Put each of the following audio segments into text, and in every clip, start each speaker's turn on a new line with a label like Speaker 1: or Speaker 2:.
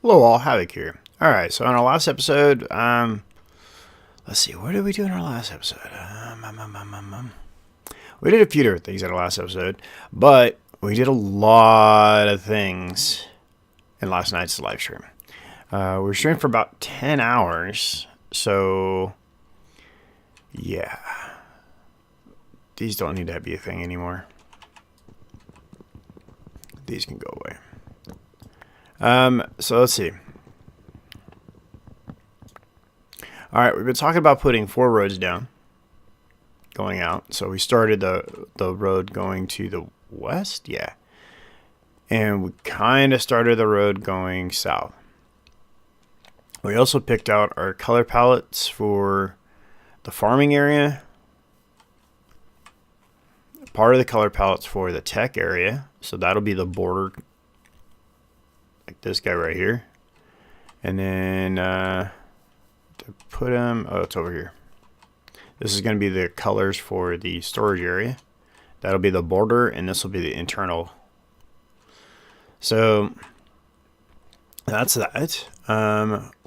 Speaker 1: Hello all, Havoc here. Alright, so in our last episode, let's see, what did we do in our last episode? We did a few different things in our last episode, but we did a lot of things in last night's live stream. We were streaming for about 10 hours, so yeah. These don't need to be a thing anymore. These can go away. So let's see. Alright, we've been talking about putting 4 roads down. Going out. So we started the road going to the west? Yeah. And we kind of started the road going south. We also picked out our color palettes for the farming area. Part of the color palettes for the tech area. So that'll be the border. Like this guy right here. And then to put him, oh, it's over here. This is going to be the colors for the storage area. That'll be the border, and this will be the internal. So that's that.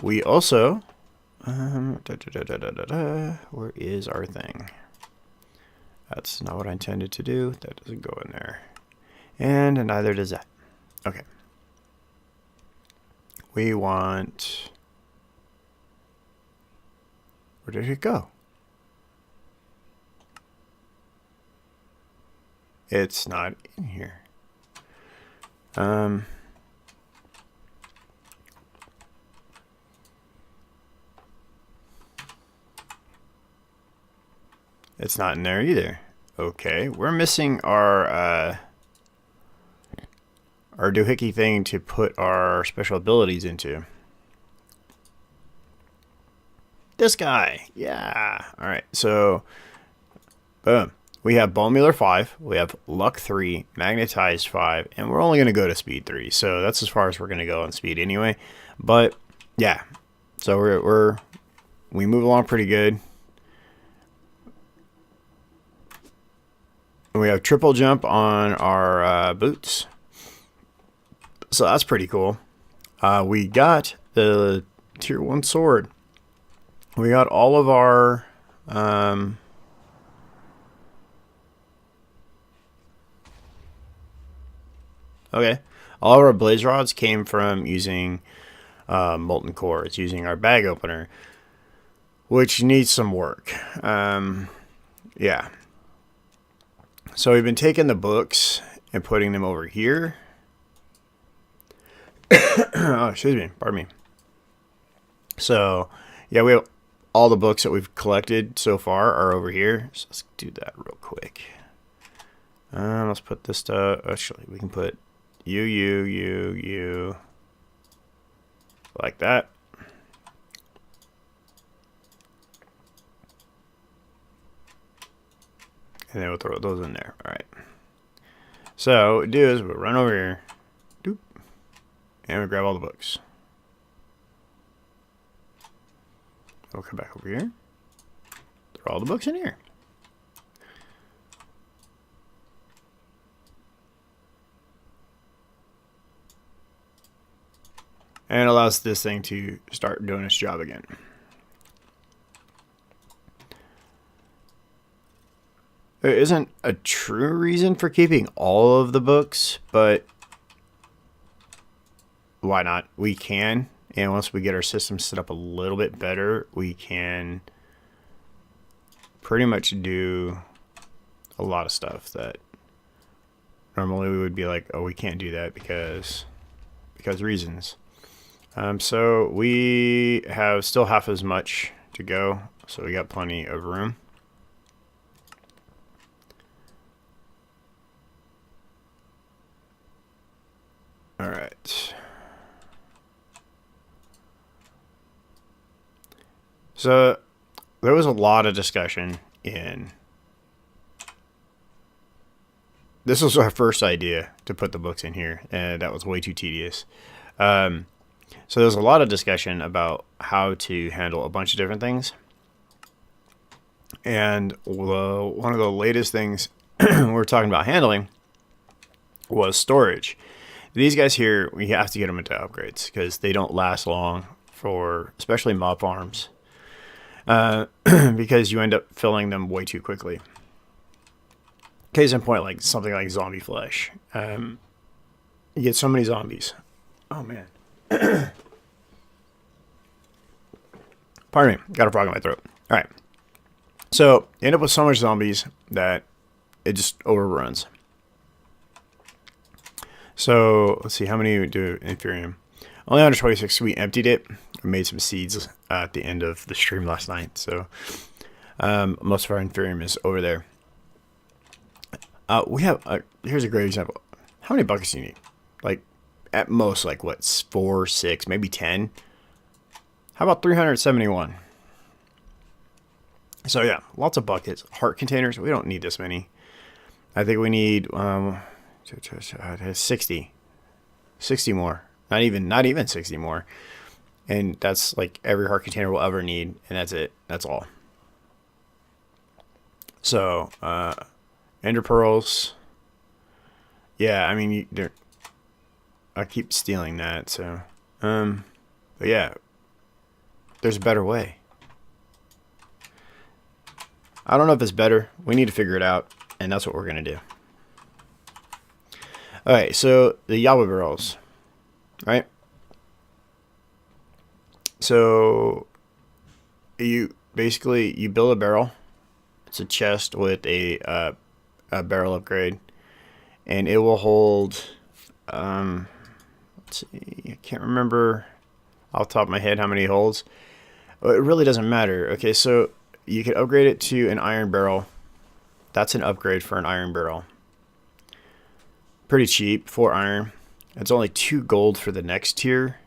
Speaker 1: We also, where is our thing? That's not what I intended to do. That doesn't go in there. And neither does that. Okay. We want, where did it go? It's not in here. It's not in there either. Okay, we're missing our doohickey thing to put our special abilities into. This guy, yeah. All right, so boom. We have Bone Mealer 5, we have Luck 3, Magnetized 5, and we're only going to go to Speed 3. So that's as far as we're going to go on Speed anyway. But yeah, so we move along pretty good. We have triple jump on our boots. So that's pretty cool. We got the Tier 1 sword. We got all of our okay. All of our blaze rods came from using molten core. It's using our bag opener, which needs some work. Yeah. So we've been taking the books and putting them over here. Oh, excuse me. Pardon me. So, yeah, we have all the books that we've collected so far are over here. So let's do that real quick. Let's put this stuff. Actually, we can put you, like that. And then we'll throw those in there. All right. So what we do is we'll run over here, doop, and we grab all the books. We'll come back over here, throw all the books in here. And it allows this thing to start doing its job again. There isn't a true reason for keeping all of the books, but why not? We can, and once we get our system set up a little bit better, we can pretty much do a lot of stuff that normally we would be like, oh, we can't do that because reasons. So we have still half as much to go, so we got plenty of room. All right. So there was a lot of discussion in. This was our first idea to put the books in here, and that was way too tedious. So there's a lot of discussion about how to handle a bunch of different things. And one of the latest things we're talking about handling was storage. These guys here, we have to get them into upgrades because they don't last long for, especially mob farms, because you end up filling them way too quickly. Case in point, like something like zombie flesh. You get so many zombies. Oh man. Pardon me, got a frog in my throat. All right. So you end up with so much zombies that it just overruns. So let's see, how many do Inferium? Only 126. We emptied it. We made some seeds at the end of the stream last night. So most of our Inferium is over there. We have, here's a great example. How many buckets do you need? Like, at most, like, what, 4, 6, maybe 10? How about 371? So, yeah, lots of buckets. Heart containers, we don't need this many. I think we need 60. 60 more. Not even 60 more. And that's, like, every heart container we'll ever need, and that's it. That's all. So, Ender pearls. Yeah, I mean, I keep stealing that, so. But yeah, there's a better way. I don't know if it's better. We need to figure it out, and that's what we're gonna do. All right, so the Yawa barrels, right? So you basically build a barrel. It's a chest with a barrel upgrade, and it will hold. Let's see, I can't remember off the top of my head how many it holds. It really doesn't matter. Okay, so you can upgrade it to an iron barrel. That's an upgrade for an iron barrel. Pretty cheap, 4 iron. It's only 2 gold for the next tier.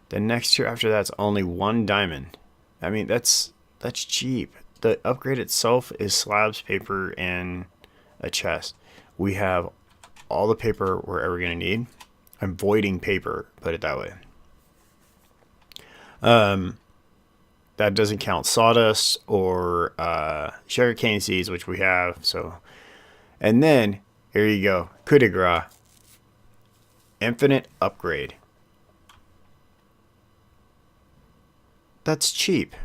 Speaker 1: The next tier after that's only 1 diamond. I mean, that's cheap. The upgrade itself is slabs, paper, and a chest. We have all the paper we're ever going to need. I'm voiding paper, put it that way. That doesn't count sawdust or sugarcane seeds, which we have. So, and then here you go, coup de grace, infinite upgrade. That's cheap.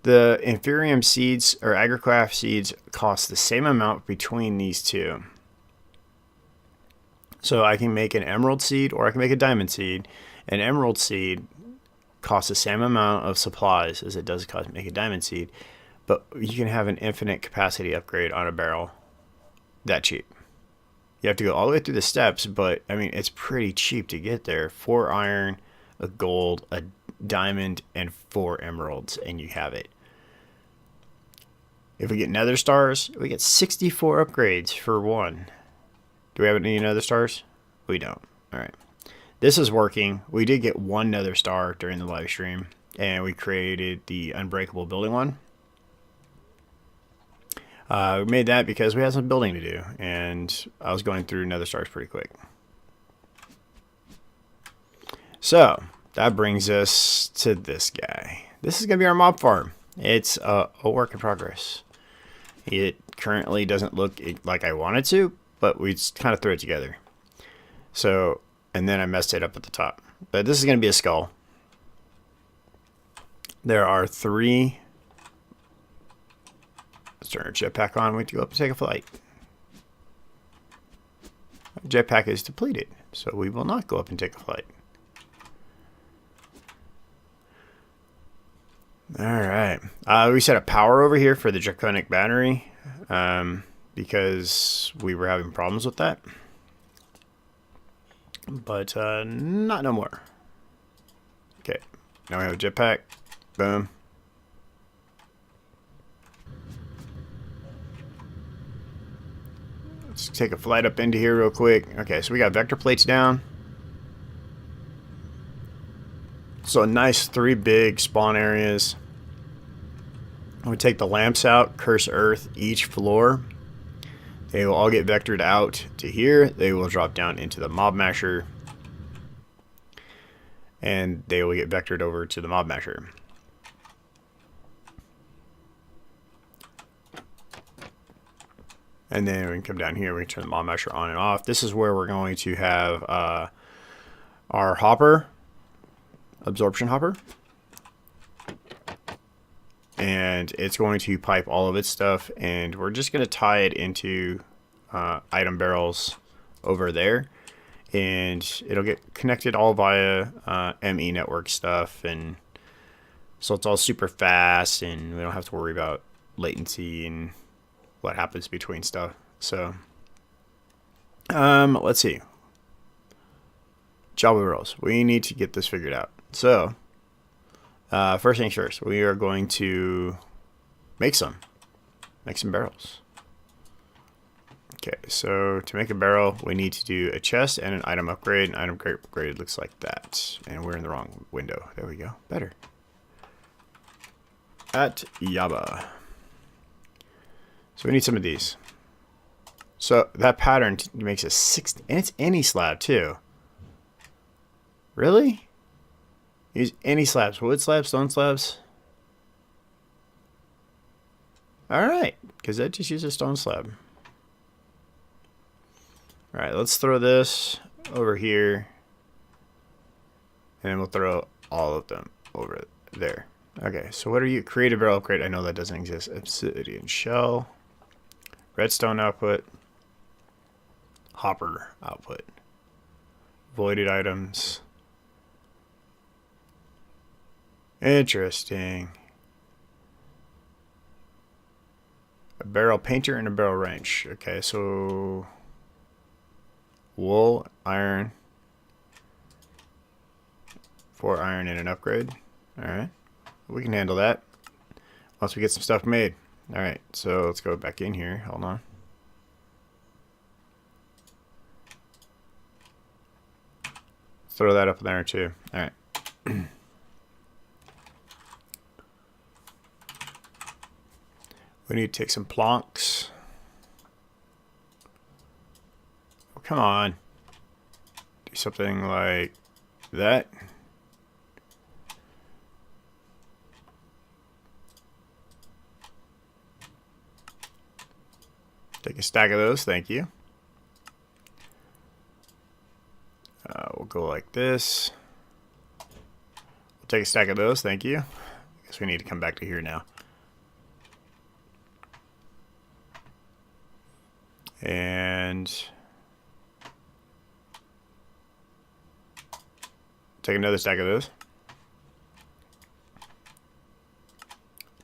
Speaker 1: The Inferium seeds or Agricraft seeds cost the same amount between these two. So I can make an emerald seed or I can make a diamond seed. An emerald seed costs the same amount of supplies as it does cost make a diamond seed, but you can have an infinite capacity upgrade on a barrel that cheap. You have to go all the way through the steps, but I mean, it's pretty cheap to get there. 4 iron, a gold, a diamond, and 4 emeralds, and you have it. If we get nether stars, we get 64 upgrades for 1. Do we have any nether stars? We don't. All right. This is working. We did get 1 nether star during the live stream, and we created the unbreakable building one. We made that because we had some building to do, and I was going through nether stars pretty quick. So that brings us to this guy. This is going to be our mob farm. It's a work in progress. It currently doesn't look like I want it to, but we just kind of threw it together. So, and then I messed it up at the top. But this is going to be a skull. There are 3. Let's turn our jetpack on. We have to go up and take a flight. Our jetpack is depleted, so we will not go up and take a flight. Alright. We set a power over here for the draconic battery because we were having problems with that. But not no more. Okay. Now we have a jetpack. Boom. Let's take a flight up into here real quick. Okay, so we got vector plates down. So a nice 3 big spawn areas. We take the lamps out, curse earth each floor. They will all get vectored out to here. They will drop down into the mob masher. And they will get vectored over to the mob masher. And then we can come down here, we can turn the mod masher on and off. This is where we're going to have our hopper, absorption hopper. And it's going to pipe all of its stuff, and we're just going to tie it into item barrels over there, and it'll get connected all via ME network stuff, and so it's all super fast, and we don't have to worry about latency and what happens between stuff. So let's see, Java barrels, we need to get this figured out. So first things first, we are going to make some barrels. Okay, so to make a barrel, we need to do a chest and an item upgrade. An item upgrade looks like that. And we're in the wrong window. There we go. Better. At Yaba. So we need some of these. So that pattern makes a 6, and it's any slab too. Really? Use any slabs. Wood slabs, stone slabs. Alright, because that just uses stone slab. Alright, let's throw this over here. And we'll throw all of them over there. Okay, so what are you? Create a barrel upgrade. I know that doesn't exist. Obsidian shell. Redstone output. Hopper output. Voided items. Interesting. A barrel painter and a barrel wrench. Okay, so wool, iron, 4 iron and an upgrade. Alright, we can handle that once we get some stuff made. Alright, so let's go back in here. Hold on. Throw that up there too. Alright. We need to take some planks. Oh, come on. Do something like that. Take a stack of those, thank you. We'll go like this. We'll take a stack of those, thank you. I guess we need to come back to here now. And take another stack of those.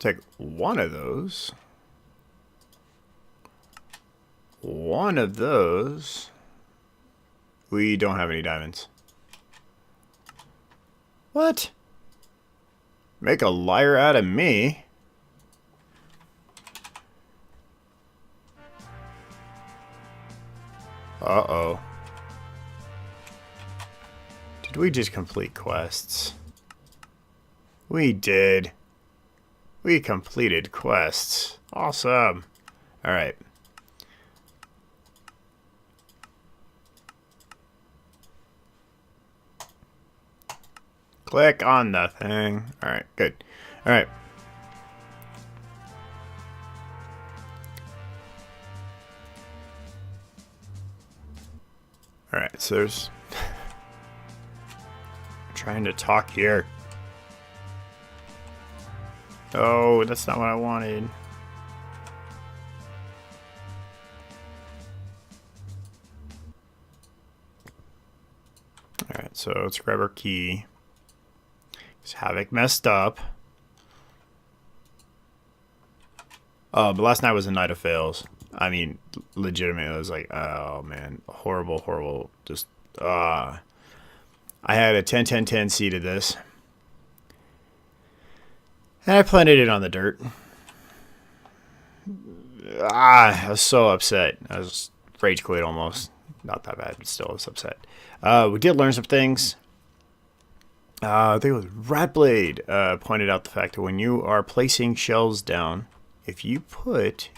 Speaker 1: Take one of those. One of those. We don't have any diamonds. What? Make a liar out of me? Uh-oh. Did we just complete quests? We did. We completed quests. Awesome. Alright. Click on the thing. Alright, good. Alright. Alright, so there's... I'm trying to talk here. Oh, that's not what I wanted. Alright, so let's grab our key. Because Havoc messed up. Oh, but last night was a night of fails. I mean, legitimately, it was like, oh man, horrible, horrible. Just, I had a 10-10-10 seed of this. And I planted it on the dirt. I was so upset. I was rage quit almost. Not that bad, but still I was upset. We did learn some things. I think it was Ratblade pointed out the fact that when you are placing shelves down, if you put...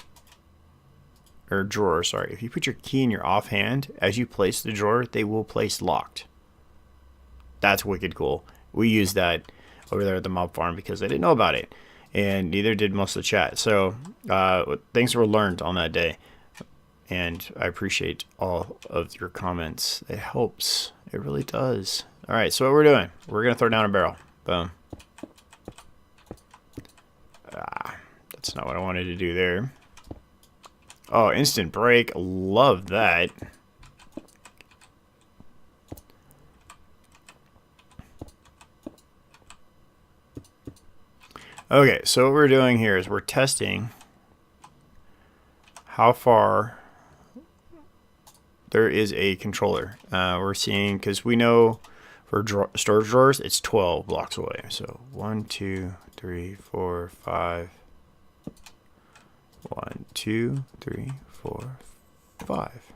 Speaker 1: or drawer, sorry. If you put your key in your offhand, as you place the drawer, they will place locked. That's wicked cool. We used that over there at the mob farm because I didn't know about it. And neither did most of the chat. So things were learned on that day. And I appreciate all of your comments. It helps. It really does. All right, so what we're doing, we're going to throw down a barrel. Boom. Ah, that's not what I wanted to do there. Oh, instant break. Love that. Okay, so what we're doing here is we're testing how far there is a controller. We're seeing, because we know for storage drawers, it's 12 blocks away. So 1, 2, 3, 4, 5. 1, 2, 3, 4, 5.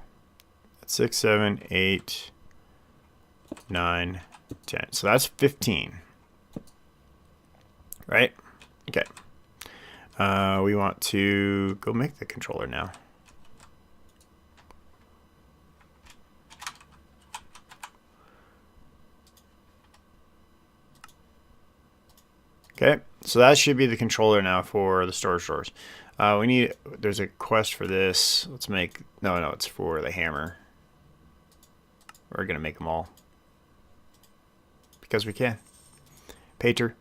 Speaker 1: 6, 7, 8, 9, 10. So that's 15. Right? Okay. We want to go make the controller now. Okay, so that should be the controller now for the storage drawers. There's a quest for this. Let's make, no, it's for the hammer. We're going to make them all. Because we can. Painter.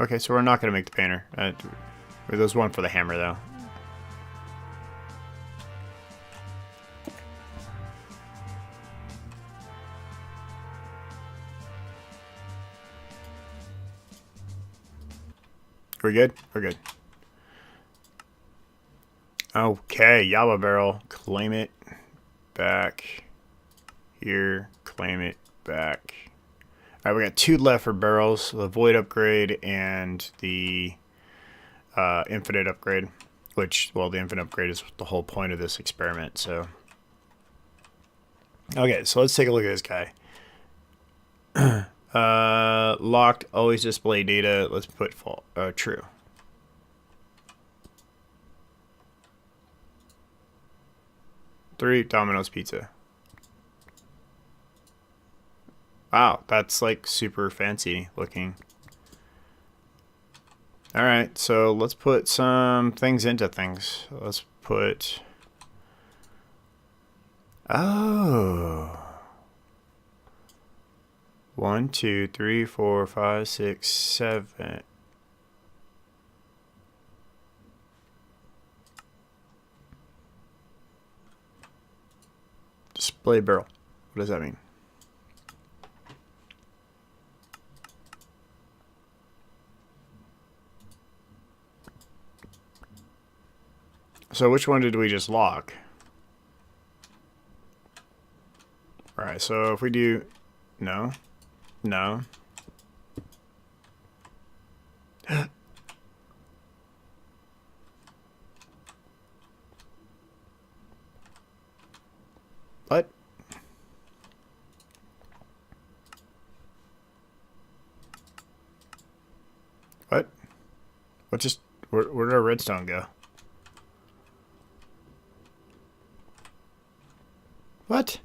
Speaker 1: Okay, so we're not going to make the painter. There's one for the hammer, though. We're good? We're good. Okay, Yaba barrel. Claim it. Back. Here. Claim it. Back. Alright, we got 2 left for barrels. The void upgrade and the infinite upgrade. Which, well, the infinite upgrade is the whole point of this experiment, so. Okay, so let's take a look at this guy. Locked, always display data. Let's put true. Three Domino's pizza. Wow, that's like super fancy looking. All right, so let's put some things into things. Let's put. Oh. 1, 2, 3, 4, 5, 6, 7. Display barrel. What does that mean? So which one did we just lock? All right, so if we do no. No. What? What? What just where did our redstone go? What?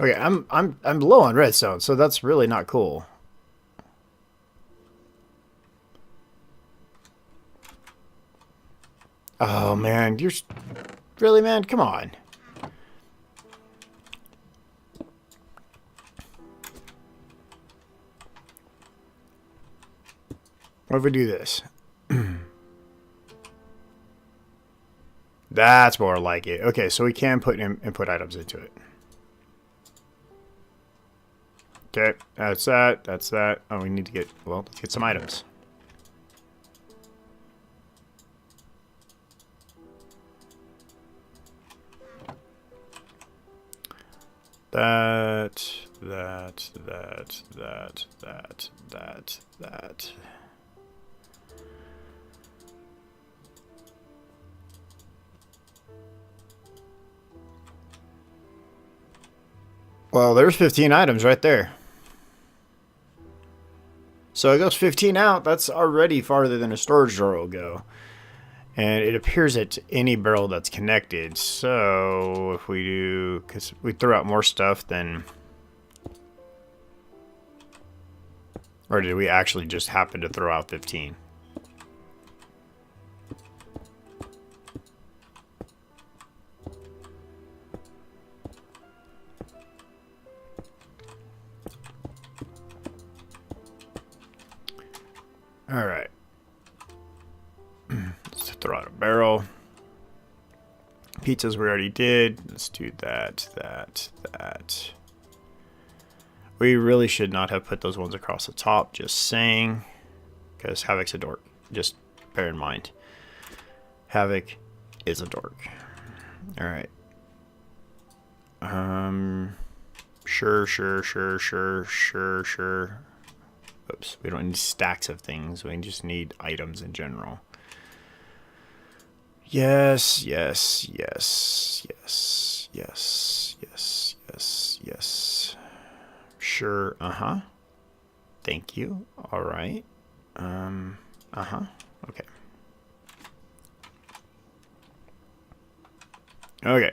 Speaker 1: Okay, I'm low on redstone, so that's really not cool. Oh man, you're really, man, come on. What if we do this? That's more like it. Okay, so we can put input items into it. Okay, that's that. That's that. Oh, we need to get, well, let's get some items. That. Well, there's 15 items right there. So it goes 15 out. That's already farther than a storage drawer will go. And it appears at any barrel that's connected. So if we do, because we throw out more stuff than... Or did we actually just happen to throw out 15? All right. Let's throw out a barrel. Pizzas we already did. Let's do that, that. We really should not have put those ones across the top, just saying. Because Havoc's a dork. Just bear in mind. Havoc is a dork. Alright. Sure. Oops, we don't need stacks of things. We just need items in general. Yes. Sure, Thank you. Alright. Okay. Okay.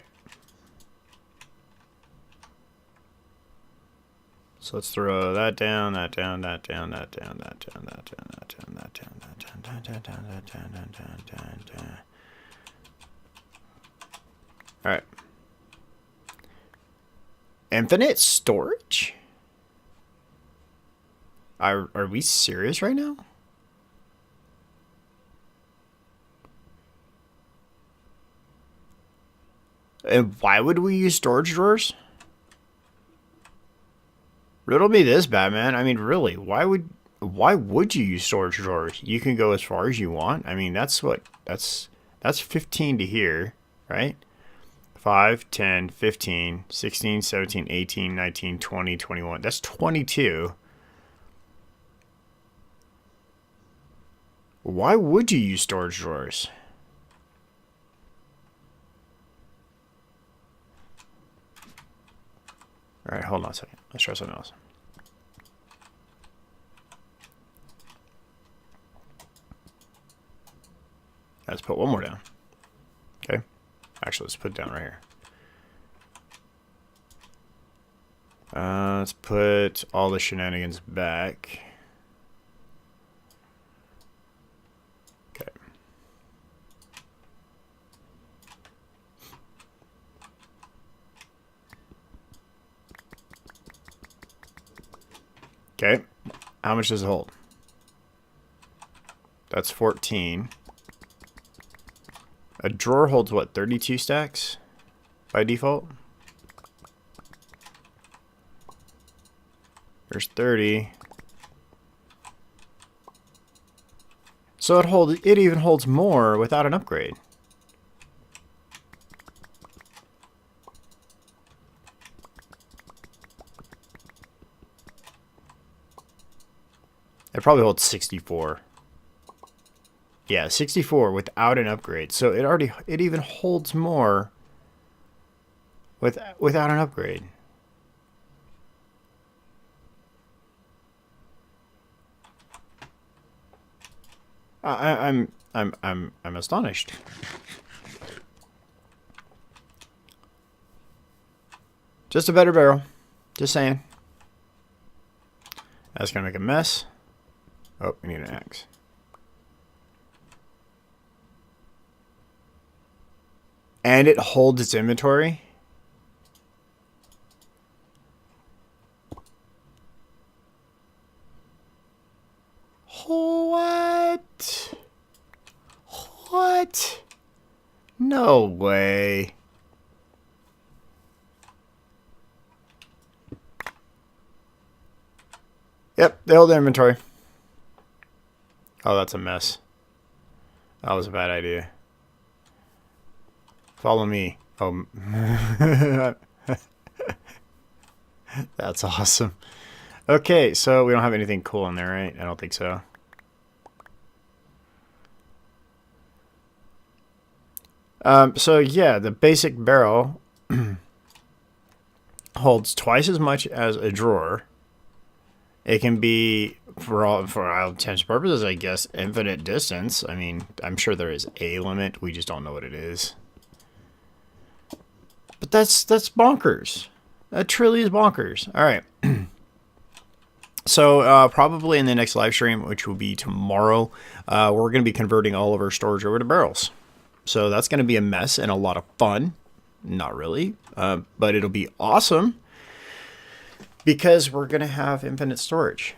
Speaker 1: So let's throw that down, that down. All right. Infinite storage? Are we serious right now? And why would we use storage drawers? Riddle me this, Batman. I mean, really, why would you use storage drawers? You can go as far as you want. I mean, that's 15 to here, right? 5, 10, 15, 16, 17, 18, 19, 20, 21. That's 22. Why would you use storage drawers? All right, hold on a second. Let's try something else. Let's put one more down. Okay. Actually, let's put it down right here. Let's put all the shenanigans back. Okay. Okay. How much does it hold? That's 14. A drawer holds what, 32 stacks by default? There's 30. So it even holds more without an upgrade. It probably holds 64. Yeah, 64 without an upgrade. So it even holds more without an upgrade. I'm astonished. Just a better barrel. Just saying. That's gonna make a mess. Oh, we need an axe. And it holds its inventory. What? What? No way. Yep, they hold the inventory. Oh, that's a mess. That was a bad idea. Follow me. Oh, that's awesome. Okay, so we don't have anything cool in there, right? I don't think so. So yeah, the basic barrel holds twice as much as a drawer. It can be, for all intents and purposes, I guess, infinite distance. I mean, I'm sure there is a limit. We just don't know what it is. But that's bonkers. That truly is bonkers. All right. So probably in the next live stream, which will be tomorrow, we're going to be converting all of our storage over to barrels. So that's going to be a mess and a lot of fun. Not really, but it'll be awesome because we're going to have infinite storage.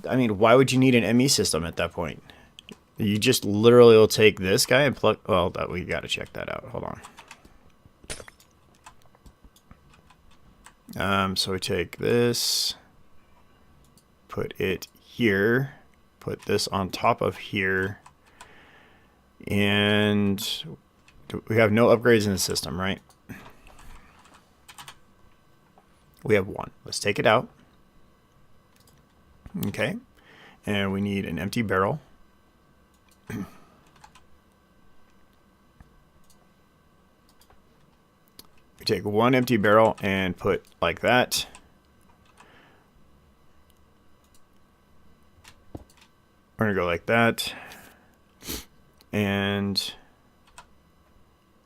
Speaker 1: I mean, why would you need an ME system at that point? You just literally will take this guy and plug. Well, we got to check that out. Hold on. So we take this, put it here, put this on top of here, and we have no upgrades in the system, right? We have one. Let's take it out. Okay. And we need an empty barrel. We take one empty barrel and put like that. We're going to go like that. And,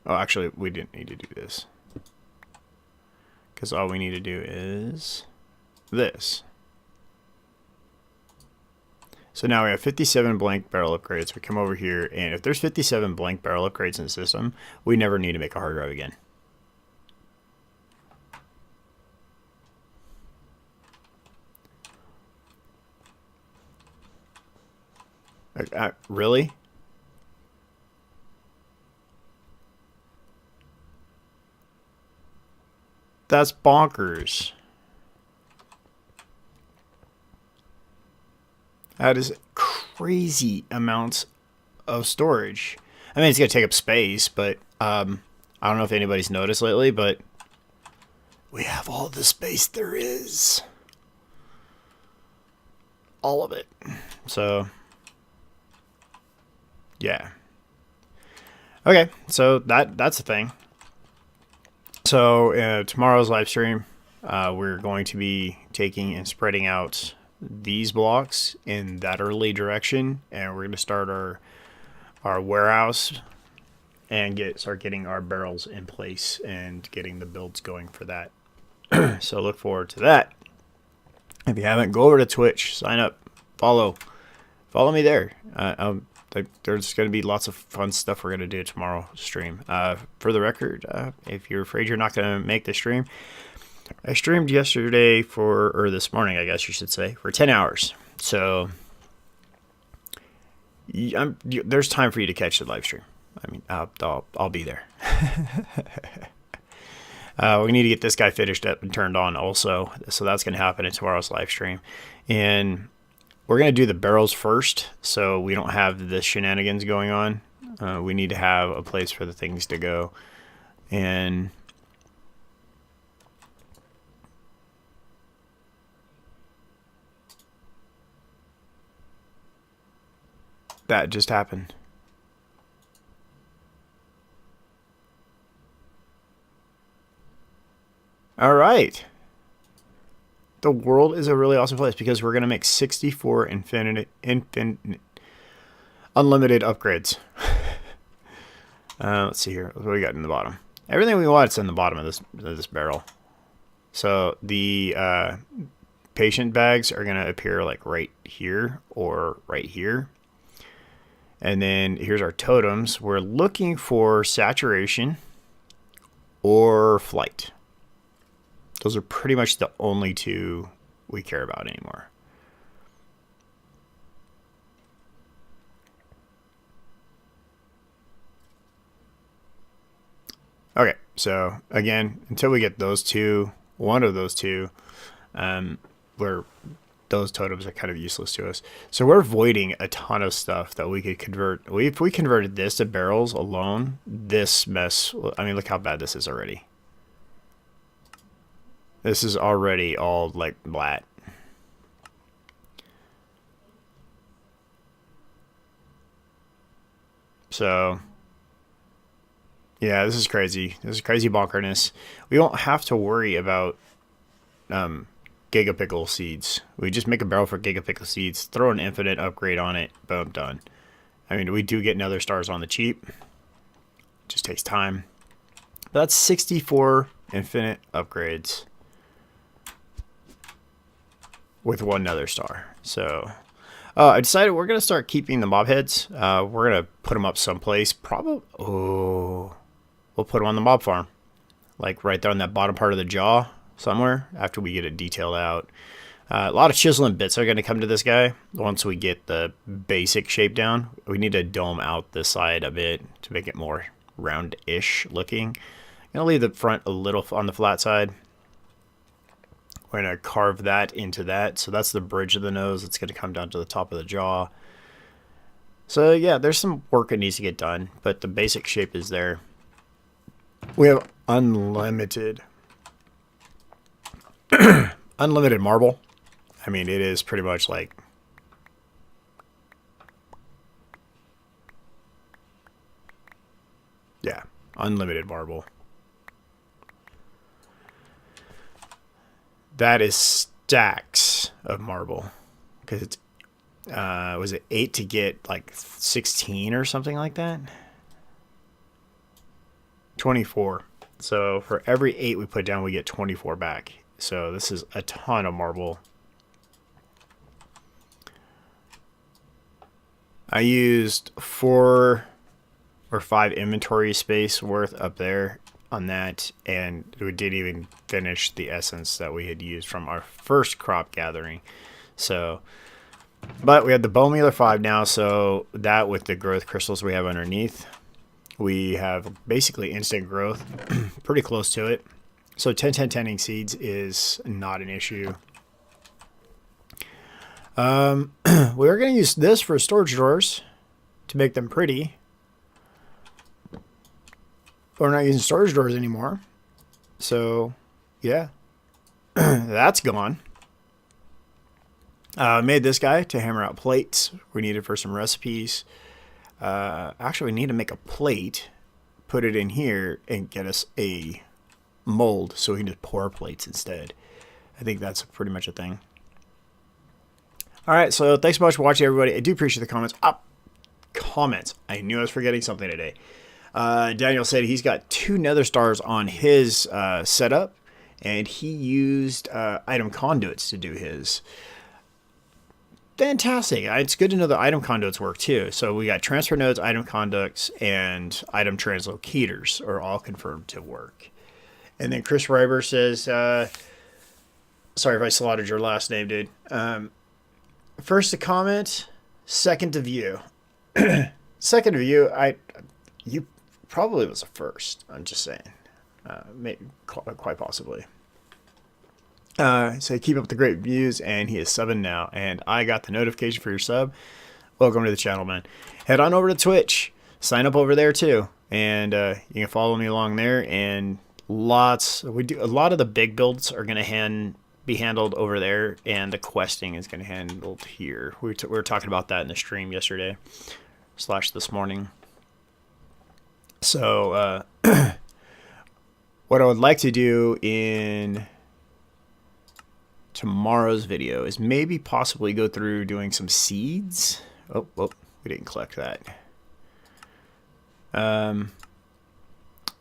Speaker 1: oh, actually, we didn't need to do this. Because all we need to do is this. So now we have 57 blank barrel upgrades. We come over here, and if there's 57 blank barrel upgrades in the system, we never need to make a hard drive again. Really? That's bonkers. That is crazy amounts of storage. I mean, it's going to take up space, but I don't know if anybody's noticed lately, but we have all the space there is. All of it. So, yeah. Okay, so that's the thing. So tomorrow's live stream, we're going to be taking and spreading out these blocks in that early direction, and we're going to start our warehouse and start getting our barrels in place and getting the builds going for that. So look forward to that. If you haven't, go over to Twitch, sign up, follow me there. There's going to be lots of fun stuff we're going to do tomorrow stream. For the record, if you're afraid you're not going to make the stream, I streamed yesterday or this morning, I guess you should say, for 10 hours. So there's time for you to catch the live stream. I mean, I'll be there. We need to get this guy finished up and turned on also. So that's going to happen in tomorrow's live stream. And we're going to do the barrels first, so we don't have the shenanigans going on. We need to have a place for the things to go. And that just happened. All right. The world is a really awesome place because we're going to make 64 infinite unlimited upgrades. Let's see here. What do we got in the bottom? Everything we want is in the bottom of this barrel. So the patient bags are going to appear like right here or right here. And then here's our totems. We're looking for saturation or flight. Those are pretty much the only two we care about anymore. Okay, so again, until we get those two, one of those two, where those totems are kind of useless to us. So we're voiding a ton of stuff that we could convert. If we converted this to barrels alone, this mess, I mean, look how bad this is already. This is already all like blat. So, yeah, this is crazy. This is crazy bonkerness. We won't have to worry about gigapickle seeds. We just make a barrel for gigapickle seeds, throw an infinite upgrade on it, boom, done. I mean, we do get nether stars on the cheap. Just takes time. But that's 64 infinite upgrades with one nether star. So I decided we're going to start keeping the mob heads. We're going to put them up someplace. We'll put them on the mob farm. Like right there on that bottom part of the jaw somewhere after we get it detailed out. A lot of chiseling bits are going to come to this guy once we get the basic shape down. We need to dome out this side a bit to make it more round-ish looking. I'm going to leave the front a little on the flat side. We're going to carve that into that. So that's the bridge of the nose. It's going to come down to the top of the jaw. So yeah, there's some work that needs to get done, but the basic shape is there. We have unlimited marble. I mean, it is pretty much like yeah, unlimited marble. That is stacks of marble because it's was it 8 to get like 16 or something like that? 24. So for every 8 we put down, we get 24 back. So this is a ton of marble. I used 4 or 5 inventory space worth up there on that, and we didn't even finish the essence that we had used from our first crop gathering. So, but we have the bone mealer 5 now, so that with the growth crystals we have underneath, we have basically instant growth, pretty close to it. So 10-10-10ing seeds is not an issue. We're going to use this for storage drawers to make them pretty. But we're not using storage drawers anymore. So, yeah. That's gone. Made this guy to hammer out plates we needed for some recipes. Actually, we need to make a plate, put it in here, and get us a mold so we can just pour plates instead. I think that's pretty much a thing. All right, so thanks so much for watching, everybody. I do appreciate the comments. Comments. I knew I was forgetting something today. Daniel said he's got 2 nether stars on his setup, and he used item conduits to do his. Fantastic. It's good to know the item conduits work too. So we got transfer nodes, item conduits, and item translocators are all confirmed to work. And then Chris Reiber says, sorry if I slaughtered your last name, dude. First to comment, second to view. Second to view, you probably was the first. I'm just saying, maybe quite possibly. So keep up the great views, and he is subbing now. And I got the notification for your sub. Welcome to the channel, man. Head on over to Twitch, sign up over there too, and you can follow me along there. And a lot of the big builds are gonna be handled over there, and the questing is gonna handled here. We were talking about that in the stream yesterday / this morning. So what I would like to do in tomorrow's video is maybe possibly go through doing some seeds. Oh, we didn't collect that.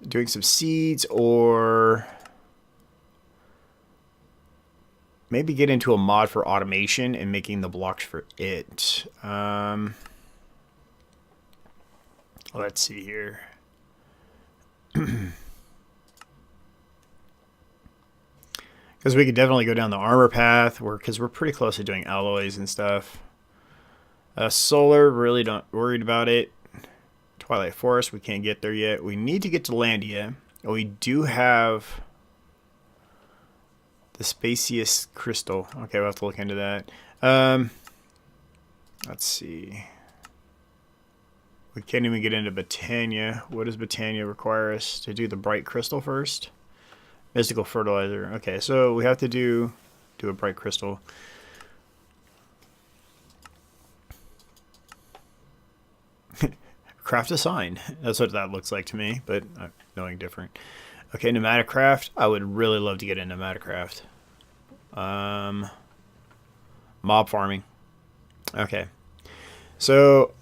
Speaker 1: Doing some seeds, or maybe get into a mod for automation and making the blocks for it. Let's see here. Because we could definitely go down the armor path, because we're pretty close to doing alloys and stuff. Solar, really not worried about it. Twilight Forest, we can't get there yet. We need to get to Landia. We do have the Spacious Crystal. Okay, we'll have to look into that. Let's see. We can't even get into Botania. What does Botania require us to do? The Bright Crystal first? Mystical Fertilizer. Okay, so we have to do a Bright Crystal. Craft a sign. That's what that looks like to me, but I'm knowing different. Okay, Pneumatic Craft. I would really love to get into Pneumatic Craft. Mob farming. Okay. So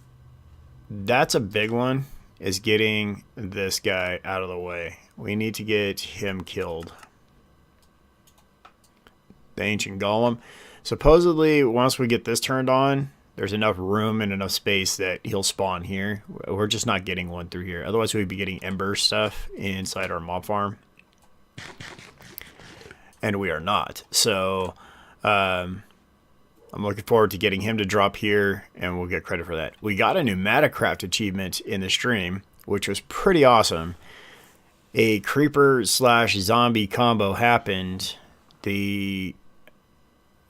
Speaker 1: that's a big one, is getting this guy out of the way. We need to get him killed. The Ancient Golem. Supposedly, once we get this turned on, there's enough room and enough space that he'll spawn here. We're just not getting one through here. Otherwise, we'd be getting Ember stuff inside our mob farm. And we are not. So, I'm looking forward to getting him to drop here, and we'll get credit for that. We got a pneumaticraft achievement in the stream, which was pretty awesome. A creeper / zombie combo happened. The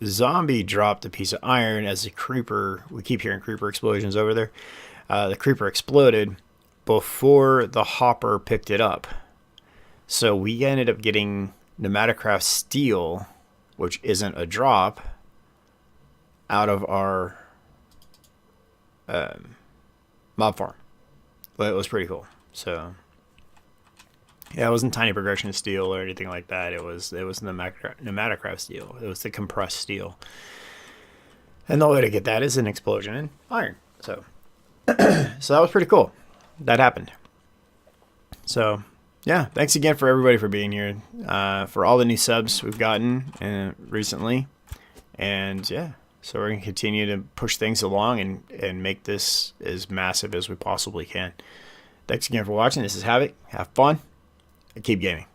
Speaker 1: zombie dropped a piece of iron as the creeper, we keep hearing creeper explosions over there. The creeper exploded before the hopper picked it up. So we ended up getting pneumaticraft steel, which isn't a drop, out of our mob farm. But it was pretty cool. So yeah, it wasn't tiny progression steel or anything like that. It was pneumaticraft steel. It was the compressed steel. And the way to get that is an explosion in iron. So so that was pretty cool. That happened. So yeah, thanks again for everybody for being here. For all the new subs we've gotten recently. And yeah, so we're going to continue to push things along and make this as massive as we possibly can. Thanks again for watching. This is Havoc. Have fun and keep gaming.